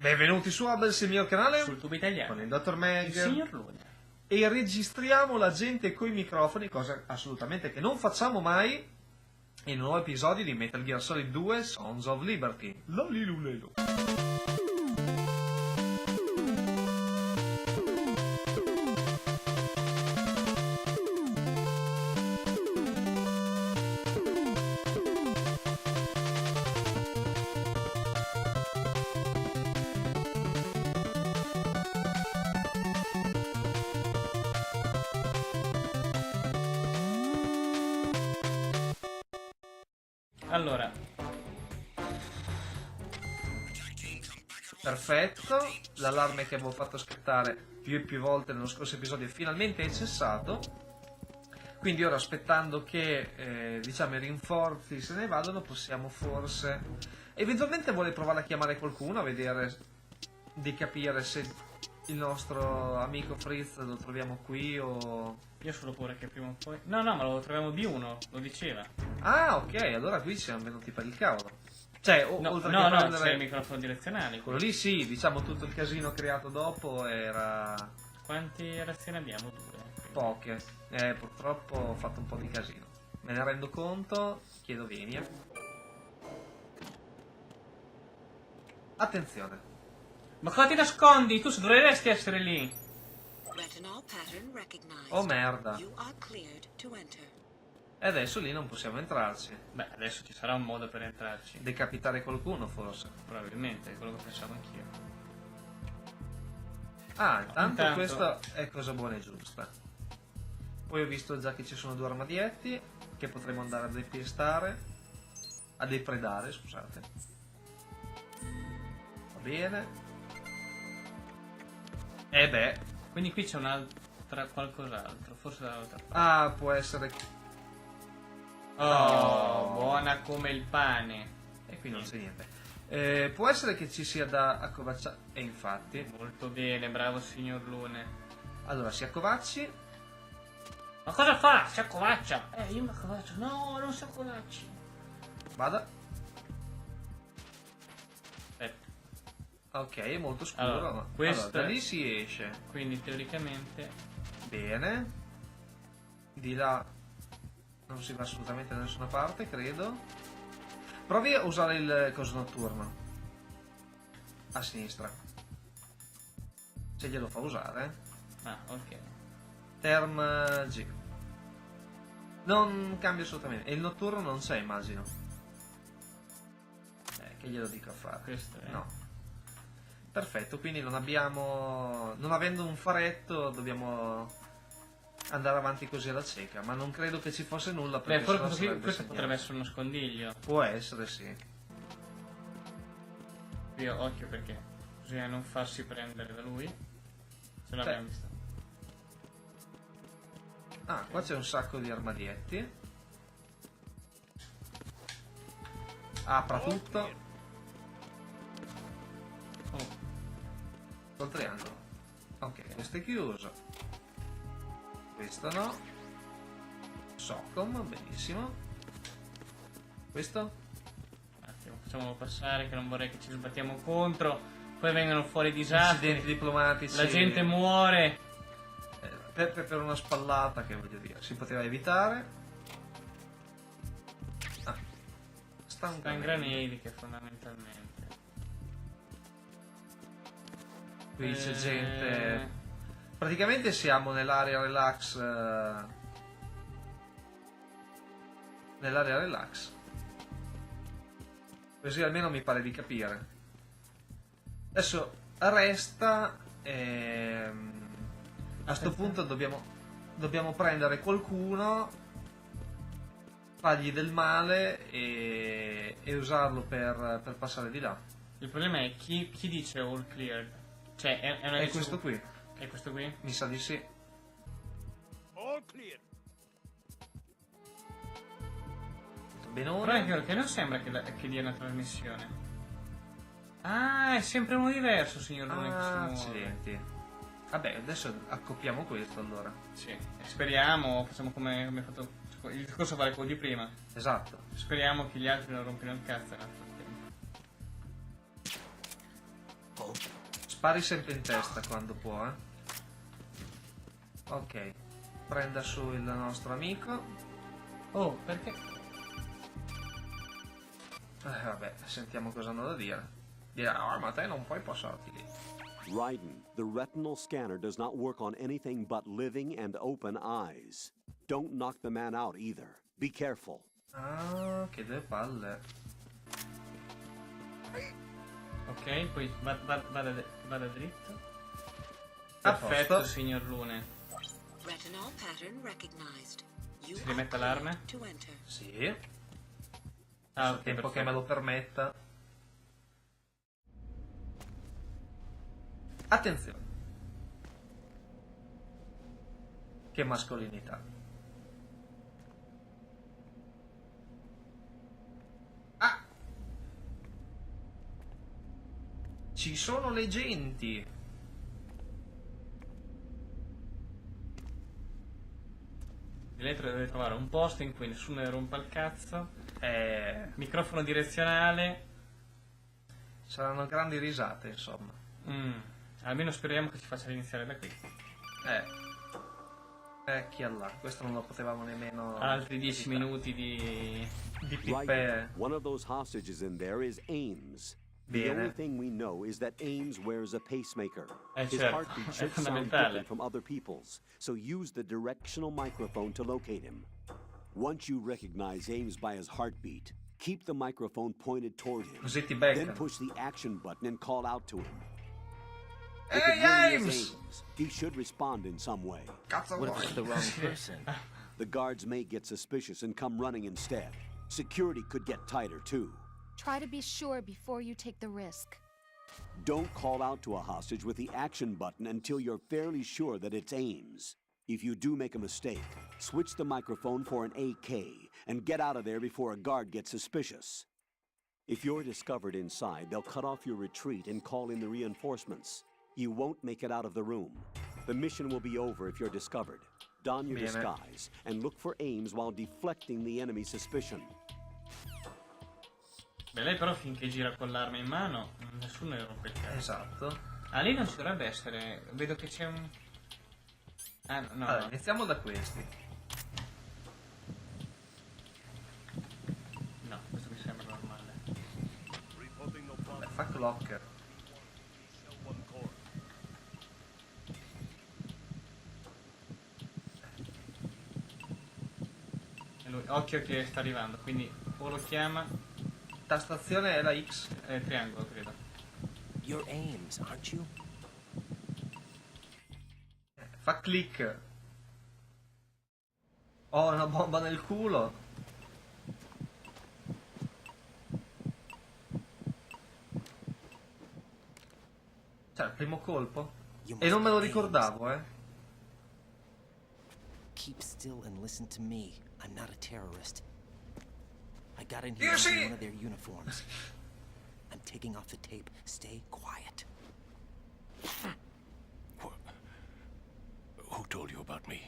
Benvenuti su Hobbles, il mio canale, sul tubo italiano, con il dottor Meg, il signor Luna. E registriamo la gente coi microfoni, cosa assolutamente che non facciamo mai, in un nuovo episodio di Metal Gear Solid 2 Sons of Liberty. Lolilulelo. Allora, Perfetto, l'allarme che avevo fatto scattare più e più volte nello scorso episodio finalmente è cessato. Quindi ora, aspettando che diciamo i rinforzi se ne vadano, possiamo forse eventualmente vuole provare a chiamare qualcuno, a vedere di capire se il nostro amico Fritz lo troviamo qui o... io sono pure che prima o poi... No, ma lo troviamo B1, lo diceva. Ah, ok, allora qui ci siamo venuti per il cavolo. Cioè, oltre che No, prendere... c'è il microfono direzionale. Quello lì sì, diciamo tutto il casino creato dopo era... Quante reazioni abbiamo? 2. Poche. Purtroppo ho fatto un po' di casino. Me ne rendo conto, chiedo venia. Attenzione. Ma cosa ti nascondi? Tu dovresti essere lì. Oh merda. E adesso lì non possiamo entrarci. Beh, adesso ci sarà un modo per entrarci. Decapitare qualcuno forse. Probabilmente, è quello che pensavo anch'io. Ah, intanto Intanto- questa è cosa buona e giusta. Poi ho visto già che ci sono 2 armadietti che potremo andare a depistare. A depredare, scusate. Va bene. E beh. Quindi qui c'è un'altra qualcos'altro, forse dall'altra parte. Ah, può essere... Oh, buona come il pane. E qui non c'è niente. Può essere che ci sia da accovacciare. E infatti. Molto bene, bravo signor Lune. Allora si accovacci. Ma cosa fa? Si accovaccia? Io mi accovaccio. No, non si accovacci. Vada. Aspetta. Ok, è molto scuro. Allora, Ma... questo allora, da è- lì si esce. Quindi teoricamente... Bene. Di là non si va assolutamente da nessuna parte, credo. Provi a usare il coso notturno. A sinistra. Se glielo fa usare. Ah, ok. Term G. Non cambia assolutamente. E il notturno non c'è, immagino. Che glielo dico a fare? Questo è... No. Perfetto, quindi non abbiamo... Non avendo un faretto dobbiamo andare avanti così alla cieca. Ma non credo che ci fosse nulla Beh, perché forse sennò questo sarebbe potrebbe segnato. essere uno scondiglio. Può essere, sì. Io occhio perché bisogna non farsi prendere da lui. Se l'abbiamo visto. Ah, qua c'è un sacco di armadietti. Apra tutto. Oh, Col triangolo. Ok, questo è chiuso. Questo no. Socom, benissimo. Questo? un attimo, facciamolo passare che non vorrei che ci sbattiamo contro. Poi vengono fuori disastri. Incidenti diplomatici. La gente muore. Per una spallata, che voglio dire, si poteva evitare. Ah, Sta in granelli che fondamentalmente. Qui c'è gente. Praticamente siamo nell'area relax. Nell'area relax. Così almeno mi pare di capire. Adesso resta. A sto punto dobbiamo prendere qualcuno, fargli del male e usarlo per passare di là. Il problema è chi dice all cleared. Cioè è una È questo qui, È questo qui? mi sa di sì. All clear. Però anche Benone. perché non sembra che dia una trasmissione. Ah, è sempre uno diverso, signor Lune, che si muove. Accidenti. Vabbè, adesso accoppiamo questo allora. Sì, speriamo, facciamo come ha fatto il discorso vale quello di prima. Esatto. Speriamo che gli altri non rompino il cazzo nel frattempo. spari sempre in testa quando può, Ok, prenda su il nostro amico. Oh, perché? Vabbè, sentiamo cosa hanno da dire. Dirà, ma te non puoi passarti lì. Raiden, the retinal scanner does not work on anything but living and open eyes. Don't knock the man out either. Be careful. Ah, che due palle. Ok, poi vada dritto. A Perfetto, posto. signor Lune. Retinol pattern recognized. You Si are rimette clear l'arme? to enter. Sì, Ah, nel ok, tempo che perfetto. me lo permetta. Attenzione. Che mascolinità. Ah! Ci sono le genti. Di lei deve trovare un posto in cui nessuno ne rompa il cazzo. Microfono direzionale. Saranno grandi risate, insomma. Almeno speriamo che ci faccia iniziare da qui. Chi là, questo non lo potevamo nemmeno. Altri 10 evitare. minuti di Di Raiden, pippe. one of those hostages in there is Ames. The Bene. only thing we know is that Ames wears a pacemaker. His certo, heartbeat è should sound fondamentale. different from other people's, so use the directional microphone to locate him. Once you recognize Ames by his heartbeat, keep the microphone pointed toward him. Così ti Then beccano. push the action button and call out to him. If Hey, it really Ames! is Ames, he should respond in some way. Cazzo What if vuoi? it's the wrong person? The guards may get suspicious and come running instead. Security could get tighter too. Try to be sure before you take the risk. Don't call out to a hostage with the action button until you're fairly sure that it's Ames. If you do make a mistake, switch the microphone for an AK and get out of there before a guard gets suspicious. If you're discovered inside, they'll cut off your retreat and call in the reinforcements. You won't make it out of the room. The mission will be over if you're discovered. Don your Bene. disguise and look for Ames while deflecting the enemy's suspicion. Beh, lei però finché gira con l'arma in mano, nessuno ne rompe il cazzo. Esatto. Ah, lì non ci dovrebbe essere. Vedo che c'è un. Ah, no, Allora, no. iniziamo da questi. No, questo mi sembra normale. Reporting no problem. Fa clock. Shell one core. E lui, occhio che sta arrivando, quindi o lo chiama. Tastazione è la X. Triangolo, credo. You're Ames, aren't you? Fa click. Ho una bomba nel culo. Cioè, il primo colpo? You E non me lo must be Ames. ricordavo, Keep still and listen to me. I'm not a terrorist. I got in You here see- in one of their uniforms. I'm taking off the tape. Stay quiet. Who told you about me?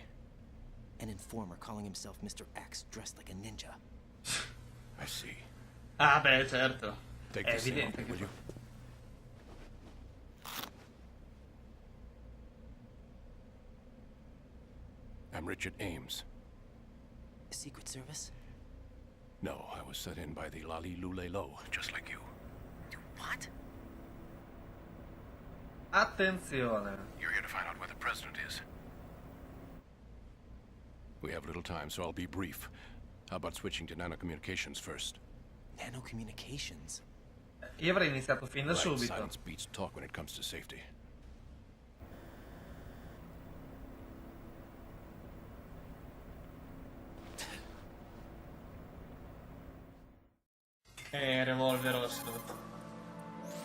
An informer calling himself Mr. X, dressed like a ninja. I see. Ah, beh, certo. Take È this thing evidente off, che will you? I'm Richard Ames. Secret Service? No, I was set in by the Lali Lule Lo, just like you. What? Attenzione. You're here to find out where the president is. We have little time, so I'll be brief. How about switching to nanocommunications first? Nanocommunications? Io avrei iniziato fin da Right, subito. silence beats talk when it comes to safety. Revolver rosso.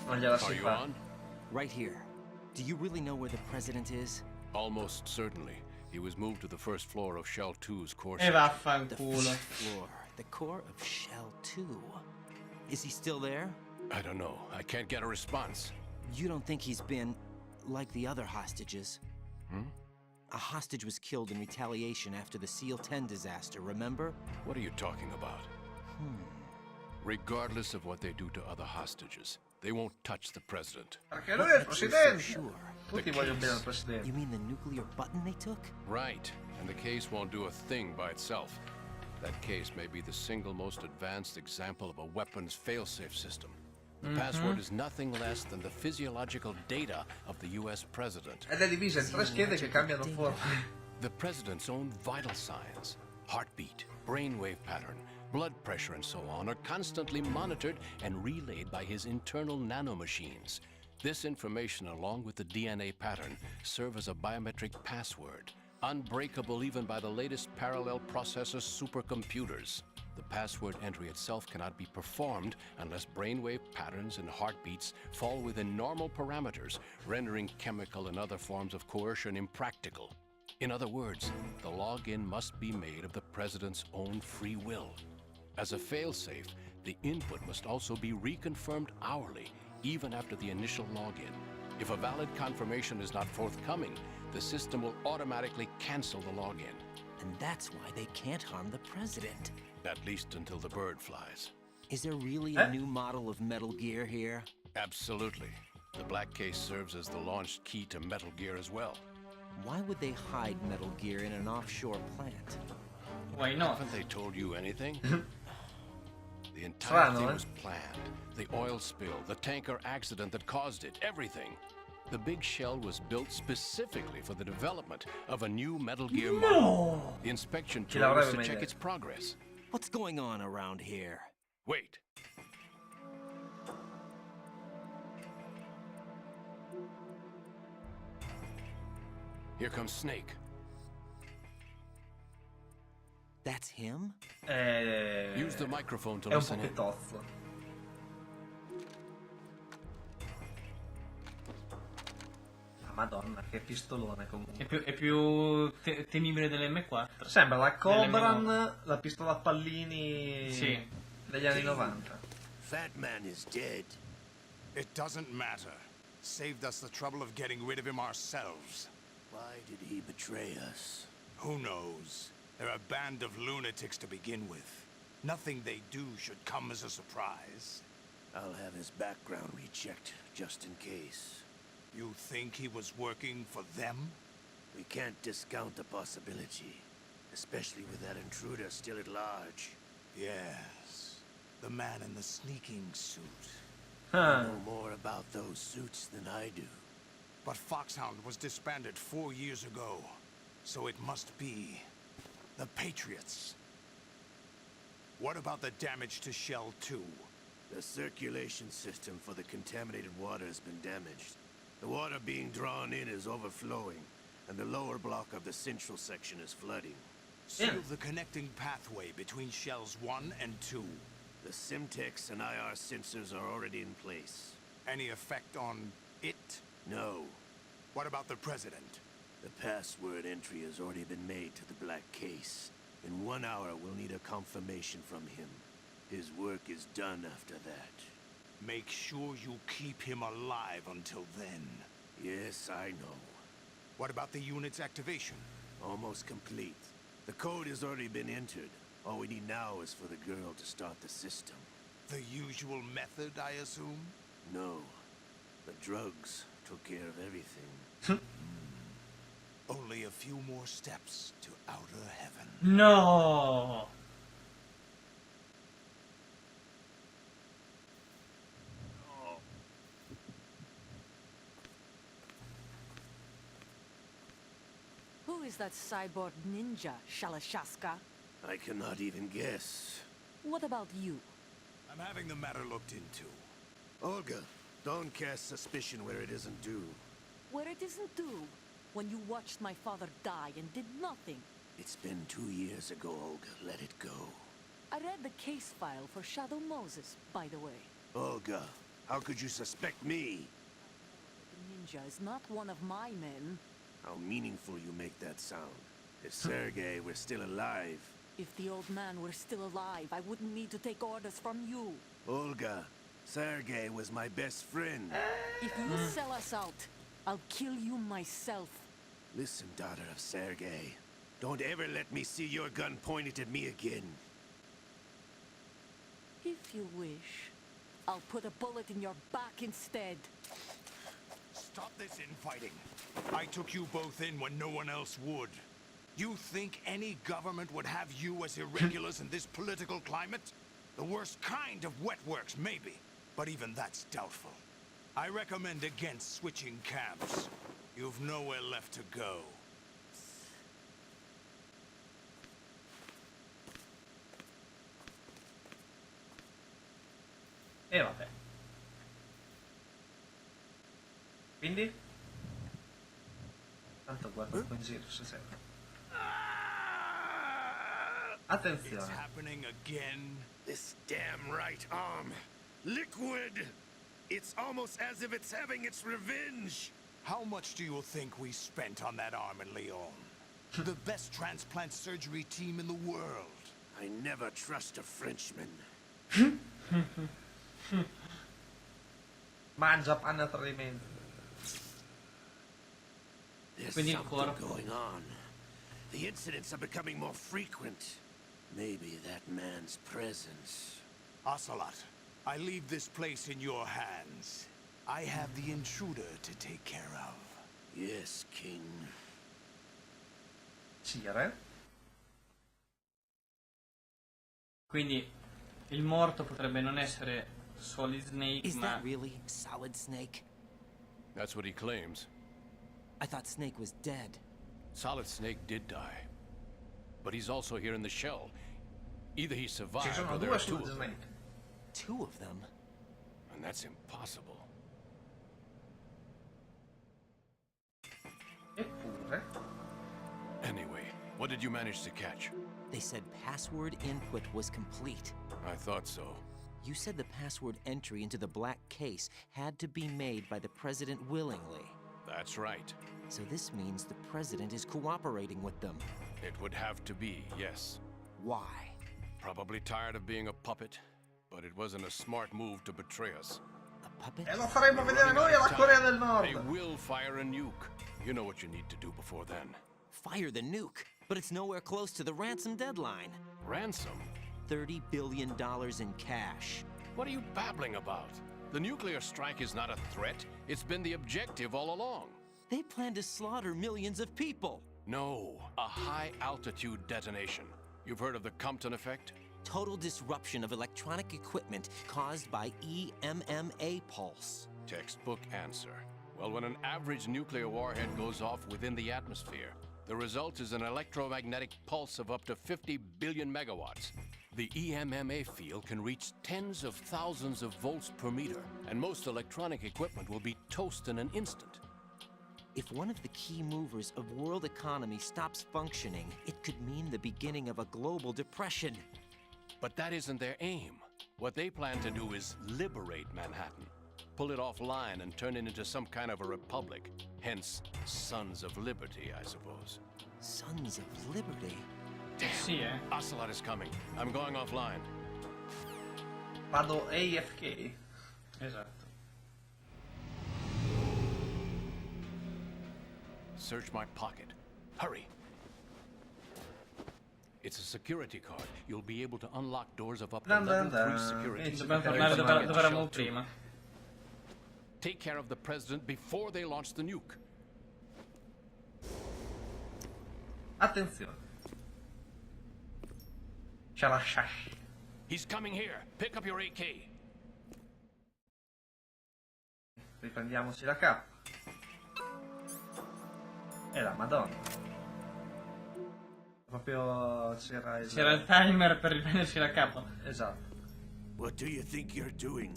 Non gliela Are si you fa. on? Right here. Do you really know where the president is? Almost certainly. He was moved to the first floor of Shell 2's core E section. The vaffanculo. first floor. The core of Shell 2. Is he still there? I don't know. I can't get a response. You don't think he's been like the other hostages? A hostage was killed in retaliation after the SEAL 10 disaster, remember? What are you talking about? Regardless of what they do to other hostages, They won't touch the president. Perché lui è il Makes you so presidente. sure? Tutti vogliono bene al presidente. You mean the nuclear button they took? Right, and the case won't do a thing by itself. That case may be the single most advanced example of a weapons failsafe system. The password is nothing less than the physiological data of the US president. Ed è divisa in 3 schede che cambiano forma. The president's own vital signs, heartbeat, brainwave pattern, blood pressure, and so on, are constantly monitored and relayed by his internal nanomachines. This information, along with the DNA pattern, serve as a biometric password, unbreakable even by the latest parallel processor supercomputers. The password entry itself cannot be performed unless brainwave patterns and heartbeats fall within normal parameters, rendering chemical and other forms of coercion impractical. In other words, the login must be made of the president's own free will. As a failsafe, the input must also be reconfirmed hourly, even after the initial login. If a valid confirmation is not forthcoming, the system will automatically cancel the login. And that's why they can't harm the president. At least until the bird flies. Is there really a new model of Metal Gear here? Absolutely. The black case serves as the launch key to Metal Gear as well. Why would they hide Metal Gear in an offshore plant? Why not? Haven't they told you anything? The entire Strano, thing eh? was planned. The oil spill, the tanker accident that caused it, everything. The big shell was built specifically for the development of a new Metal Gear model. The inspection Chi tour was l'avrebbe to mai check detto? its progress. What's going on around here? Wait. Here comes Snake. That's him? Use the microphone to È un listen po' in. che tozzo. Ah, Madonna, che pistolone comunque. È più temibile dell'M4. Sembra la Cobran, Dell'M9. la pistola a pallini Sì. degli anni 90. Fat Man is dead. It doesn't matter. Saved us the trouble of getting rid of him ourselves. Why did he betray us? Who knows? They're a band of lunatics to begin with. Nothing they do should come as a surprise. I'll have his background rechecked, just in case. You think he was working for them? We can't discount the possibility, especially with that intruder still at large. Yes. The man in the sneaking suit. Ah, No more about those suits than I do. But Foxhound was disbanded 4 years ago. So it must be the Patriots. What about the damage to Shell 2? The circulation system for the contaminated water has been damaged. The water being drawn in is overflowing, and the lower block of the central section is flooding. Seal the connecting pathway between Shells 1 and 2. The Simtex and IR sensors are already in place. Any effect on it? No, What about the President? the password entry has already been made to the black case. In 1 hour, we'll need a confirmation from him. His work is done after that. Make sure you keep him alive until then. Yes, I know. What about the unit's activation? Almost complete. The code has already been entered. All we need now is for the girl to start the system. The usual method, I assume? No, the drugs took care of everything. Only a few more steps to outer heaven. No! Who is that cyborg ninja, Shalashaska? I cannot even guess. What about you? I'm having the matter looked into. Olga, don't cast suspicion where it isn't due. Where it isn't due, when you watched my father die and did nothing. It's been 2 years ago, Olga. Let it go. I read the case file for Shadow Moses, by the way. Olga, how could you suspect me? The ninja is not one of my men. How meaningful you make that sound. If Sergei were still alive... If the old man were still alive, I wouldn't need to take orders from you. Olga, Sergei was my best friend. If you sell us out, I'll kill you myself. Listen, daughter of Sergei. Don't ever let me see your gun pointed at me again. If you wish. I'll put a bullet in your back instead. Stop this infighting. I took you both in when no one else would. You think any government would have you as irregulars in this political climate? The worst kind of wet works, maybe. But even that's doubtful. I recommend against switching camps. You've nowhere left to go. E vabbè. Quindi? Tanto guarda un po' in giro se serve. It's Attenzione. happening again. This damn right arm. Liquid! It's almost as if it's having its revenge. How much do you think we spent on that arm in Lyon? The best transplant surgery team in the world. I never trust a Frenchman. Mangia panna a tradimento. There's Quindi something ancora. going on. The incidents are becoming more frequent. Maybe that man's presence. Ocelot, I leave this place in your hands. I have the intruder to take care of. Yes, King. Sire. Quindi il morto potrebbe non essere Solid Snake, Is ma that really Solid Snake? That's what he claims. I thought Snake was dead. Solid Snake did die. But he's also here in the shell. Either he Ci survived sono or there due are two Solid of them. Snake. Two of them? And that's impossible. Eppure. Anyway, what did you manage to catch? They said password input was complete. I thought so. You said the password entry into the black case had to be made by the president willingly. That's right. So this means the president is cooperating with them. It would have to be, yes. Why? Probably tired of being a puppet, but it wasn't a smart move to betray us. A puppet? E lo faremo vedere noi alla Corea del They Nord. will fire a nuke. You know what you need to do before then. Fire the nuke, but it's nowhere close to the ransom deadline. Ransom? $30 billion in cash. What are you babbling about? The nuclear strike is not a threat. It's been the objective all along. They plan to slaughter millions of people. No, a high-altitude detonation. You've heard of the Compton effect? Total disruption of electronic equipment caused by EMMA pulse. Textbook answer. Well, when an average nuclear warhead goes off within the atmosphere, the result is an electromagnetic pulse of up to 50 billion megawatts. The EMMA field can reach tens of thousands of volts per meter, and most electronic equipment will be toast in an instant. If one of the key movers of world economy stops functioning, it could mean the beginning of a global depression. But that isn't their aim. What they plan to do is liberate Manhattan. Pull it offline and turn it into some kind of a republic. Hence, Sons of Liberty, I suppose. Sons of Liberty? sì, Ocelot is coming. I'm going offline. Vado AFK. Esatto. Search my pocket. Hurry. It's a security card. You'll be able to unlock doors of up to Dun, dun, level 3 dun. security. Dobbiamo tornare dove eravamo prima. Take care of the president before they launch the nuke. Attenzione. Ce la lasciai. He's coming here. Pick up your AK. Riprendiamoci la K. E la Madonna. Proprio c'era il timer per riprendersi la capa. Esatto. What do you think you're doing?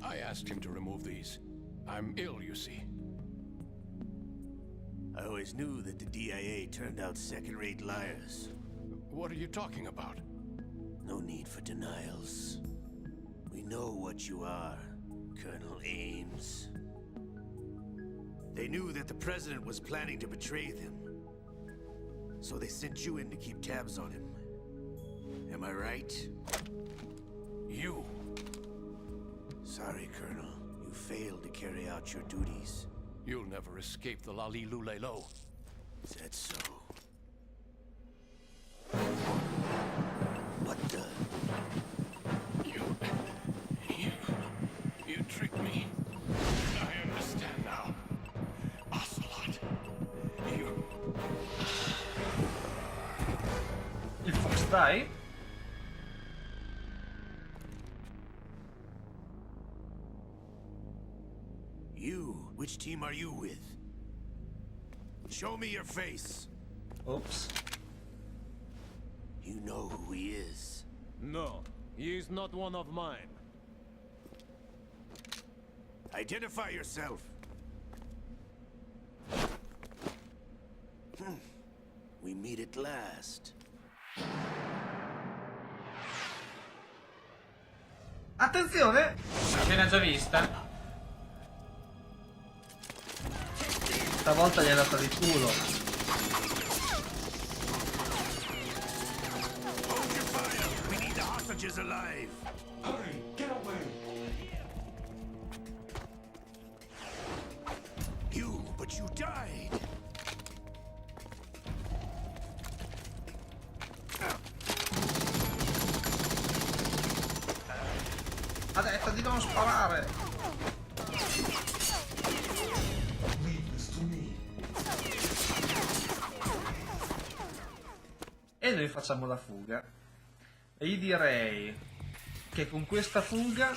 I asked him to remove these. I'm ill, you see. I always knew that the DIA turned out second-rate liars. What are you talking about? No need for denials. We know what you are, Colonel Ames. They knew that the president was planning to betray them. So they sent you in to keep tabs on him. Am I right? You. Sorry, Colonel. You failed to carry out your duties. You'll never escape the Lali Lulelo. Is that so? What the? You dai. You, which team are you with? Show me your face. Ops. You know who he is. No, he is not one of mine. Identify yourself. We meet at last. Attenzione! Scena già vista. Stavolta gli è andata di culo. Hold your fire. We need the hostages alive. Hurry, get away. But you died. Ha detto di non sparare. Leave this to me. E noi facciamo la fuga. E io direi che con questa fuga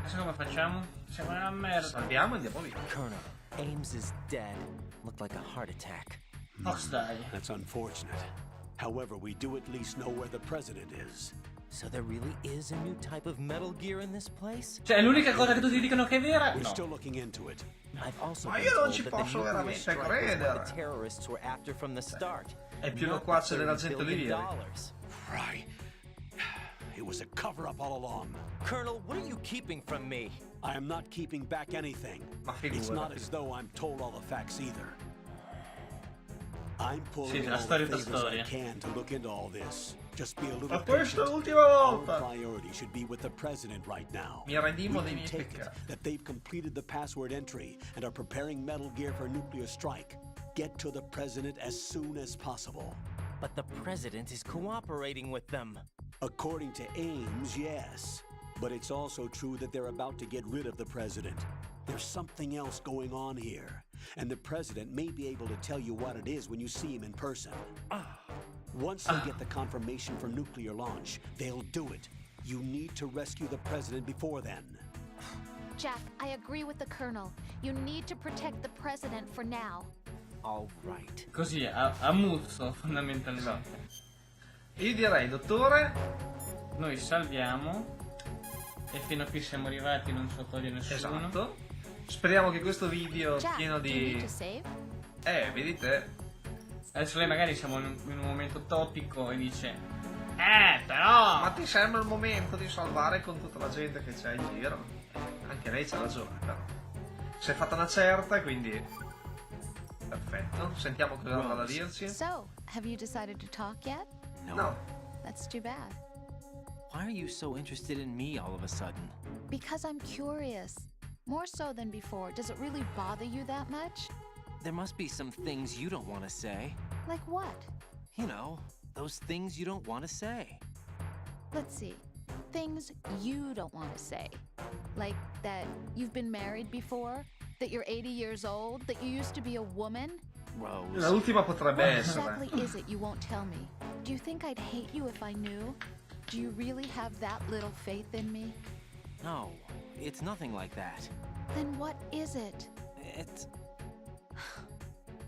Adesso come facciamo? Siamo nella merda. salviamo e andiamo via. Colonel, Ames is dead. Looked like a heart attack. Ox dai. That's unfortunate. However, we do at least know where the president is. So there really is a new type of Metal Gear in this place? Cioè, l'unica cosa che tutti dicono che è vera? We're No. still looking into it. I've also Ma been io non told ci that the posso nuclear veramente strike was credere. what the terrorists were after from the start. È più Not loquace the dell'argento $30 di billion Vieri. dollars. Right. It was a cover-up all along. Colonel, what are you keeping from me? I am not keeping back anything. Ma figura. It's not as though I'm told all the facts either. I'm pulling Sì, in la all the storia da favors I storia. can to look into all this. Just be a little Ma questa è patient. l'ultima Our volta. priority should be with the president right now. Mi redimo We dei can miei take it peccati. that they've completed the password entry and are preparing Metal Gear for a nuclear strike. Get to the president as soon as possible. But the president is cooperating with them. According to Ames, yes. But it's also true that they're about to get rid of the president. There's something else going on here. And the president may be able to tell you what it is when you see him in person. Once they get the confirmation for nuclear launch, they'll do it. You need to rescue the president before then. Jack, I agree with the Colonel. You need to protect the President for now. All right. Così, a muzzo, fondamentalmente. Io direi, dottore, Noi salviamo. E fino a qui siamo arrivati, non ci toglie nessuno. esatto. Speriamo che questo video Jack, pieno do you need di... to save? vedi te. Adesso lei magari siamo in un momento topico e dice però Ma ti sembra il momento di salvare con tutta la gente che c'è in giro? Anche lei c'ha ragione, però. Si è fatta una certa, quindi... Perfetto. Sentiamo cosa avrà da dirci. So, have you decided to talk yet? No. That's too bad. Why are you so interested in me all of a sudden? Because I'm curious. More so than before. Does it really bother you that much? There must be some things you don't want to say. Like what? You know, those things you don't want to say. Let's see. Things you don't want to say. Like that you've been married before? That you're 80 years old? That you used to be a woman? Rose. L'ultima potrebbe What essere. exactly is it you won't tell me? Do you think I'd hate you if I knew? Do you really have that little faith in me? No, it's nothing like that. Then what is it? It's...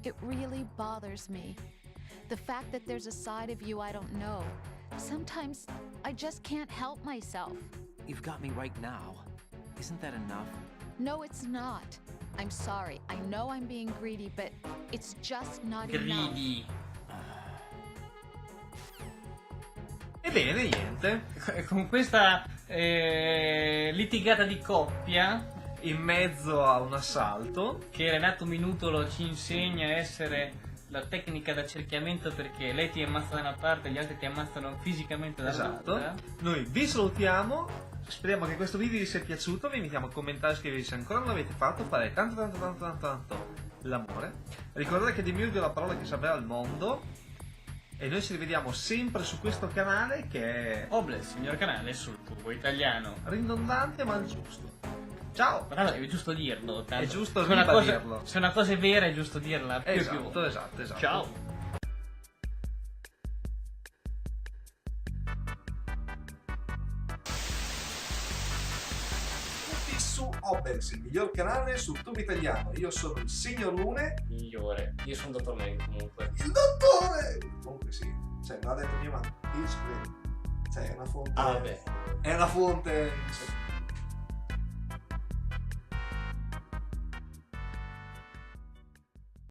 It really bothers me. The fact that there's a side of you I don't know. Sometimes I just can't help myself. You've got me right now. Isn't that enough? No, it's not. I'm sorry. I know I'm being greedy, but it's just not enough. gridi. Ebbene, niente. Con questa litigata di coppia In mezzo a un assalto. che Renato Minutolo ci insegna a essere la tecnica d'accerchiamento, perché lei ti ammazza da una parte e gli altri ti ammazzano fisicamente dall'altra. Esatto. Noi vi salutiamo. Speriamo che questo video vi sia piaciuto. Vi invitiamo a commentare e iscrivervi se ancora non l'avete fatto. Fare tanto l'amore. Ricordate che di Mirgo è la parola che salverà il mondo. e noi ci rivediamo sempre su questo canale che è Hobbles, il mio canale sul cubo italiano. ridondante ma giusto. Ciao! Però è giusto dirlo. Tanto. È giusto se una cosa, ribadirlo. se una cosa è vera è giusto dirla più e più volte. Esatto. Ciao! Su Hobbles, il miglior canale sul tubo italiano. Io sono il signor Lune. Migliore. Io sono dottor Meg comunque. Il dottore! Comunque sì, cioè me l'ha detto mia mamma. Io ci credo. Cioè è una fonte. Ah, vabbè. È una fonte.